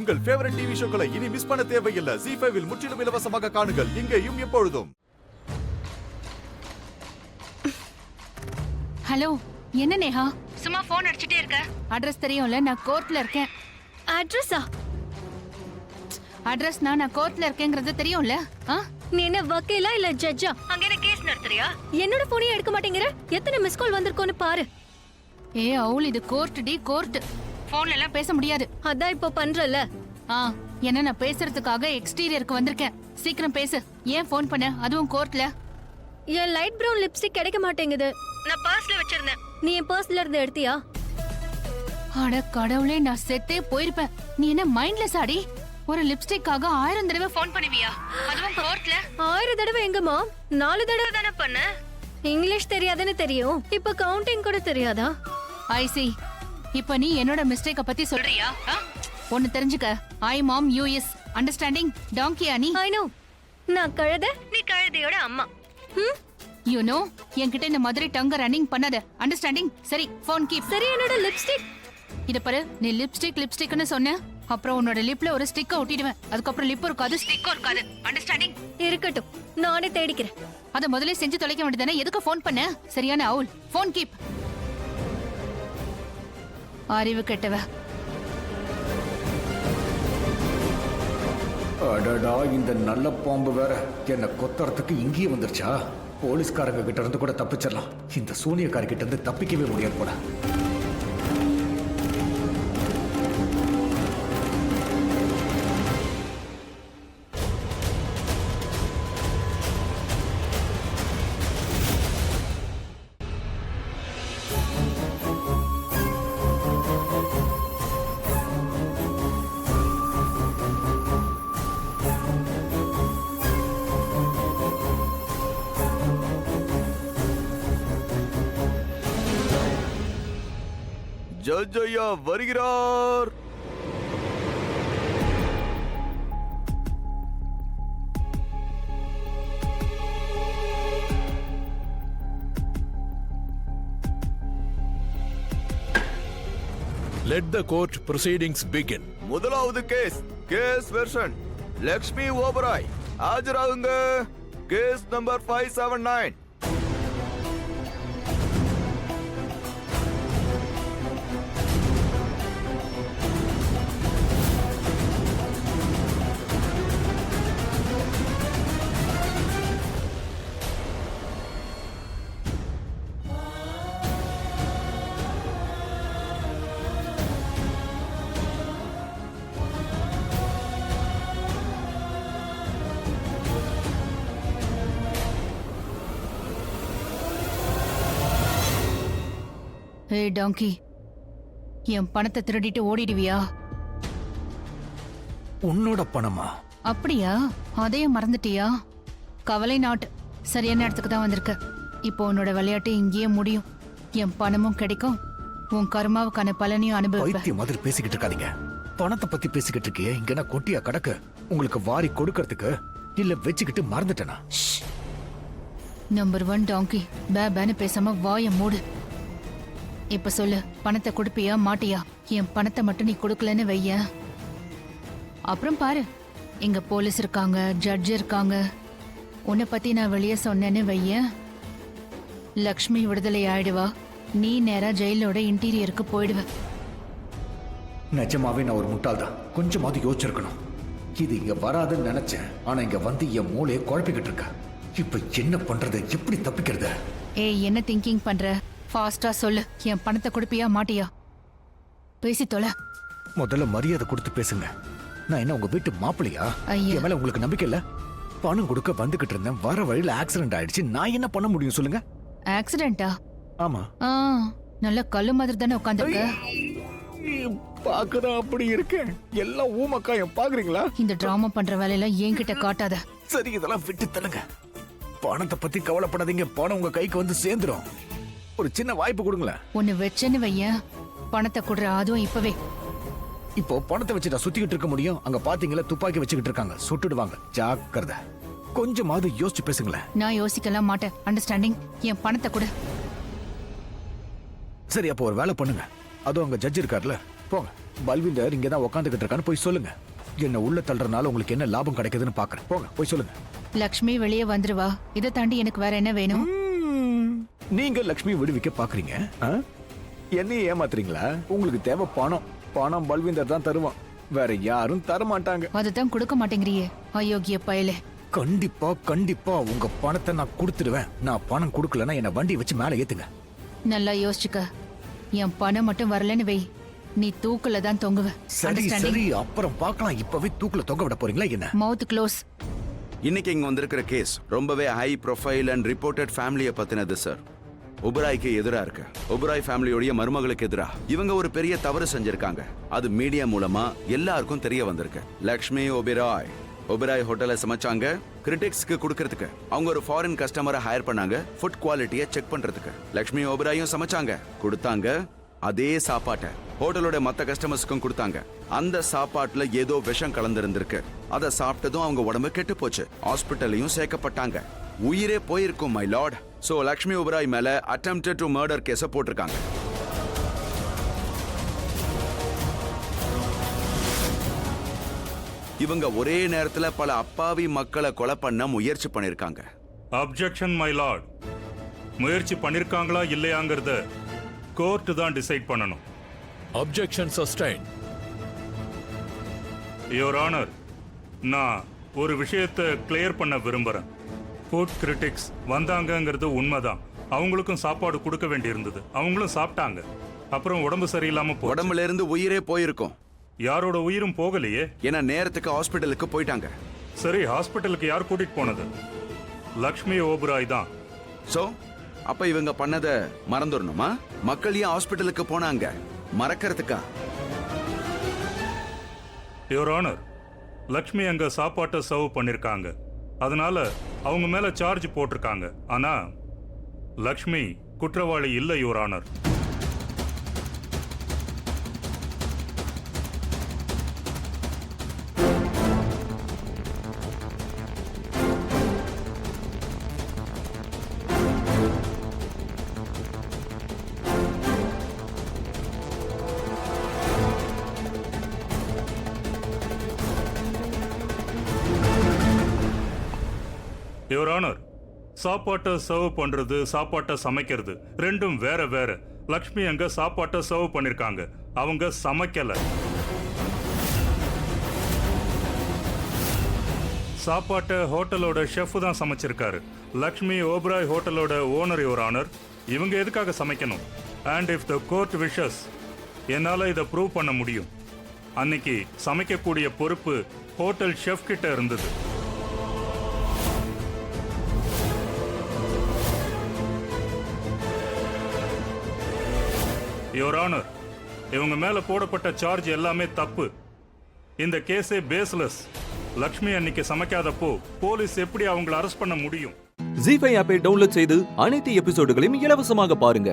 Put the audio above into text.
உங்கள் favourite TV ஷோக்களை இனி miss பண்ண தேவையில்லை. ZEE5 இல் முற்றிலும் இலவசமாக காணுங்கள். இங்கேயும் எப்பொழுதும். ஹலோ, என்ன நேஹா சும்மா போன் அடிச்சிட்டே இருக்க? அட்ரஸ் தெரியும்ல, நான் கோர்ட்ல இருக்கேன். அட்ரஸா? அட்ரஸ்னா நான் கோர்ட்ல இருக்கேங்கிறது தெரியும்ல? நீ என்ன வக்கீலா இல்ல ஜட்ஜா? அங்க என்ன கேஸ் நடத்துறியா? என்னோட போனே எடுக்க மாட்டேங்கிற? எத்தனை மிஸ் கால் வந்திருக்கோன்னு பாரு. ஏ அவுல், இது கோர்ட் டி, கோர்ட். போன்ல எல்லாம் பேச முடியாது. அதான் இப்ப பண்றல. என்ன நான் பேசுறதுக்காக எக்ஸ்டீரியருக்கு வந்திருக்கேன். சீக்கிரம் பேசு. ஏன் போன் பண்ண, அதுவும் கோர்ட்ல? என் லைட் பிரவுன் லிப்ஸ்டிக் கிடைக்க மாட்டேங்குது. நான் பர்ஸ்ல வச்சிருந்தேன். நீ என் பர்ஸ்ல இருந்து எடுத்தியா? அட கடவுளே, நான் செத்தே போயிருப்பேன். நீ என்ன மைண்ட்லெஸ் ஆடி? ஒரு லிப்ஸ்டிக்காக 1000 தடவை போன் பண்ணுவியா? அதுவும் கோர்ட்ல? 1000 தடவை எங்கம்மா? 4 தடவை தானே பண்ண. இங்கிலீஷ் தெரியாதுன்னு தெரியும், இப்ப கவுண்டிங் கூட தெரியாதா? ஐ சி. இப்ப நீ என்னோட மிஸ்டேக்க பத்தி சொல்றியா? ஒன்னு தெரிஞ்சுக்க, ஐ மாம் யூ இஸ் அண்டர்ஸ்டாண்டிங் டாங்கியா நீ? I know. நான் கழுத, நீ கழுதையோட அம்மா. யூ நோ, என்கிட்ட இந்த மாதிரி டங்க ரன்னிங் பண்ணாத. அண்டர்ஸ்டாண்டிங்? சரி, போன் கீப். சரி, என்னோட லிப்ஸ்டிக். இத பாரு, நீ லிப்ஸ்டிக்னு சொன்ன, அப்புறம் உன்னோட லிப்ல ஒரு ஸ்டிக்க ஒட்டிடுவேன். அதுக்கப்புறம் லிப் இருக்காது, ஸ்டிக்கும் இருக்காது. அண்டர்ஸ்டாண்டிங்? இருக்கட்டும், நானே தேடிக்கிறேன். அத முதல்ல செஞ்சு தொலைக்க வேண்டியதானே? எதுக்கு போன் பண்ண? சரியான அவுல், போன் கீப். அறிவு கெட்டவ. அடடா, இந்த நல்ல பாம்பு வேற என்ன கொத்தறதுக்கு இங்கேயே வந்துருச்சா? போலீஸ்காரங்க கிட்ட இருந்து கூட தப்பிச்சிடலாம், இந்த சூனியக்கார கிட்ட இருந்து தப்பிக்கவே முடியாது போல. ஜட்ஜ் ஐயா வருகிறார். Let the court proceedings begin. முதலாவது கேஸ் வெர்ஷன் லக்ஷ்மி ஓபராய் ஆஜராகுங்க. Case number 579. ஏய் டாங்கி, என் பணத்தை திருடிட்டு ஓடிடுவியா? உன்னோட பணமா? அப்படியா? அதையும் மறந்துட்டியா? கவலை நாட். சரியான இடத்துக்கு தான் வந்திருக்க. இப்போ உன்னோட விளையாட்டு இங்கேயே முடியும். என் பணமும் கிடைக்கும், உன் கர்மாவுக்கான பலனையும் அனுபவிப்ப. வைத்திய மாதிரி பேசிக்கிட்டு இருக்காதீங்க. பணத்தை பத்தி பேசிக்கிட்டு இருக்கே, இங்க நான் கொட்டியா கடக்கு உங்களுக்கு வாரி கொடுக்கறதுக்கு? இல்ல வச்சுக்கிட்டு மறந்துட்டேனா? நம்பர் 1 டாங்கி, பேன்னு பேசாம வாய மூடு. இப்ப சொல்லு, பணத்தை கொடுப்பியா மாட்டியா? என் பணத்தை மட்டும் நீ கொடுக்கலன்னு வைய, அப்புறம் பாரு, இங்க போலீஸ் இருக்காங்க, ஜட்ஜ் இருக்காங்க. உன்னை பத்தி நான் வெளியே சொன்னேன்னு வைய, லக்ஷ்மி விடுதலை ஆயிடுவா. நீ நேரா ஜெயிலோட இன்டீரியருக்கு போயிடுவ. நிஜமாவே நான் ஒரு முட்டாள் தான். கொஞ்சமாவது யோசிச்சிருக்கணும். இது இங்க வராதுன்னு நினைச்சேன், ஆனா இங்க வந்து என் மூளையை குழப்பிக்கிட்டு இருக்க. இப்ப என்ன பண்றது, எப்படி தப்பிக்கிறது? ஏய், என்ன திங்கிங் பண்ற? ஃபாஸ்டா சொல்லு, என் பணத்தை கொடுப்பியா மாட்டியா? பேசி தொலை. முதல்ல மரியாதை கொடுத்து பேசுங்க. நான் என்ன உங்க வீட்டு மாப்பிள்ளையா? ஐயா. என் மேல உங்களுக்கு நம்பிக்கை இல்ல? பணம் கொடுக்க வந்துகிட்டு இருந்தேன், வர வழியில ஆக்சிடென்ட் ஆயிடுச்சு. நான் என்ன பண்ண முடியும் சொல்லுங்க? ஆக்சிடென்ட்டா? ஆமா. நல்ல கல்லு மாதிரி தானே உட்காந்துருக்க. பாக்கதான் அப்படி இருக்கேன். எல்லாம் ஊமக்காயம் பாக்குறீங்களா? இந்த டிராமா பண்ற வேலையெல்லாம் என்கிட்ட காட்டாத. சரி, இதெல்லாம் விட்டு தள்ளுங்க. பணத்தை பத்தி கவலைப்படாதீங்க, பணம் உங்க கைக்கு வந்து சேர்ந்துரும். ஒரு சின்ன வாய்ப்பு கொடுங்களேன். ஒன்னு வச்சேன்னு வையன், பணத்தை கொடுற, அதுவும் இப்பவே. இப்போ பணத்தை வச்சுட்டா சுத்திக்கிட்டு இருக்க முடியும்? அங்க பாத்தீங்களா, துப்பாக்கி வச்சுக்கிட்டு இருக்காங்க, சுட்டுடுவாங்க. ஜாக்கிரதை. கொஞ்சமாவது யோசிச்சு பேசுங்களேன். நான் யோசிக்கலாம் மாட்டேன். அண்டர்ஸ்டாண்டிங்? என் பணத்தை கொடு. சரி, அப்போ ஒரு வேலை பண்ணுங்க. அதுவும் அங்க ஜட்ஜ் இருக்காருல்ல, போங்க. பல்விந்தர் இங்க தான் உட்காந்துக்கிட்டு இருக்கான்னு போய் சொல்லுங்க. என்ன உள்ள தள்ளுறதுனால உங்களுக்கு என்ன லாபம் கிடைக்குதுன்னு பாக்குறேன். போங்க போய் சொல்லுங்க. லக்ஷ்மி வெளியே வந்துருவா. இதை தாண்டி எனக்கு வேற என்ன வேணும்? நீங்க லக்ஷ்மி விடுவிக்க பாக்குறீங்க. என்னைய ஏமாத்துறீங்களா? உங்களுக்கு தேவை பணம். பணம் பல்விந்தர் தான் தருவான், வேற யாரும் தர மாட்டாங்க. அதுதான் கொடுக்க மாட்டேங்கிறியே அயோக்கிய பயலே. கண்டிப்பா கண்டிப்பா உங்க பணத்தை நான் கொடுத்துடுவேன். நான் பணம் கொடுக்கலன்னா என்ன வண்டி வச்சு மேல ஏத்துங்க. நல்லா யோசிச்சுக்க. என் பணம் மட்டும் வரலன்னு வை, நீ தூக்குல தான் தொங்குவ. சரி சரி, அப்புறம் பார்க்கலாம். இப்பவே தூக்குல தொங்க விட போறீங்களா என்ன? மவுத் க்ளோஸ். இன்னைக்கு இங்க வந்திருக்கிற கேஸ் ரொம்பவே ஹை ப்ரொஃபைல் அண்ட் ரிப்போர்ட்டட் ஃபேமிலியை பத்தினது சார். ஒபராய்க்கு எதிரா இருக்கு. ஒபராய் ஃபேமிலியோடைய மருமகளுக்கு எதிரா இவங்க ஒரு பெரிய தவறு செஞ்சிருக்காங்க. அது மீடியா மூலமா எல்லாருக்கும் தெரிய வந்திருக்கு. லக்ஷ்மி ஒபராய் ஹோட்டல்ல சமைச்சாங்க. கிரிட்டிக்ஸ்க்கு கொடுக்கறதுக்கு அவங்க ஒரு ஃபாரின் கஸ்டமரை ஹையர் பண்ணாங்க, ஃபுட் குவாலிட்டியை செக் பண்றதுக்கு. லக்ஷ்மி ஒபராயும் சமைச்சாங்க, கொடுத்தாங்க. அதே சாப்பாட்டை ஹோட்டலோட மத்த கஸ்டமர்ஸ்க்கும் கொடுத்தாங்க. அந்த சாப்பாட்டுல ஏதோ விஷம் கலந்திருந்திருக்கு. அதை சாப்பிட்டதும் அவங்க உடம்பு கெட்டு போச்சு. ஹாஸ்பிட்டல்லையும் சேர்க்கப்பட்டாங்க. உயிரே போயிருக்கும் my Lord. So Lakshmi Oberoi மேல அட்டெம்ப்டட் டு மர்டர் கேஸ போட்டிருக்காங்க. இவங்க ஒரே நேரத்துல பல அப்பாவி மக்களை கொலை பண்ண முயற்சி பண்ணிருக்காங்க. Objection my Lord. முயற்சி பண்ணிருக்காங்களா இல்லையாங்கிறத கோர்ட் தான் டிசைட் பண்ணணும். Objection sustained. யுவர் ஆனர், நான் ஒரு விஷயத்தை கிளியர் பண்ண விரும்புறேன். ஃபுட் கிரிட்டிக்ஸ் வந்தாங்கங்கிறது உண்மைதான். அவங்களுக்கும் சாப்பாடு கொடுக்க வேண்டியிருந்தது. அவங்களும் சாப்பிட்டாங்க. அப்புறம் உடம்பு சரியில்லாம போச்சு. உடம்புல இருந்து உயிரே போயிருக்கும். யாரோட உயிரும் போகலையே. ஏன்னா நேரத்துக்கு ஹாஸ்பிட்டலுக்கு போயிட்டாங்க. சரி, ஹாஸ்பிட்டலுக்கு யார் கூட்டிட்டு போனது? லக்ஷ்மி ஓபராய் தான். சோ அப்ப இவங்க பண்ணத மறந்துடணுமா? மக்கள் ஏன் ஹாஸ்பிட்டலுக்கு போனாங்க? மறக்கிறதுக்கா? யுவர் ஆனர், லக்ஷ்மி அங்க சாப்பாட்டை சர்வ் பண்ணிருக்காங்க. அதனால அவங்க மேல சார்ஜ் போட்டிருக்காங்க. ஆனா லக்ஷ்மி குற்றவாளி இல்லை யுவர் ஆனர். யுவர் ஆனர், சாப்பாட்டை சர்வ் பண்றது, சாப்பாட்டை சமைக்கிறது ரெண்டும் வேற வேற. லக்ஷ்மி அங்க சாப்பாட்டை சர்வ் பண்ணிருக்காங்க, அவங்க சமைக்கல. சாப்பாட்டை ஹோட்டலோட ஷெஃப் தான் சமைச்சிருக்காரு. லக்ஷ்மி ஓபராய் ஹோட்டலோட ஓனர் யுவர் ஆனர். இவங்க எதுக்காக சமைக்கணும்? And if the court wishes, என்னால இதை ப்ரூவ் பண்ண முடியும். அன்னைக்கு சமைக்கக்கூடிய பொறுப்பு ஹோட்டல் ஷெஃப் கிட்ட இருந்தது. யுவர் ஆனர், இவங்க மேல போடப்பட்ட சார்ஜ் எல்லாமே தப்பு. இந்த கேஸே பேஸ்லெஸ். லக்ஷ்மி அன்னைக்கு சமைக்காதப்போ போலீஸ் எப்படி அவங்களை அரெஸ்ட் பண்ண முடியும்? ஜீ5 ஆப்பை டவுன்லோட் செய்து அனைத்து எபிசோடுகளையும் இலவசமாக பாருங்க.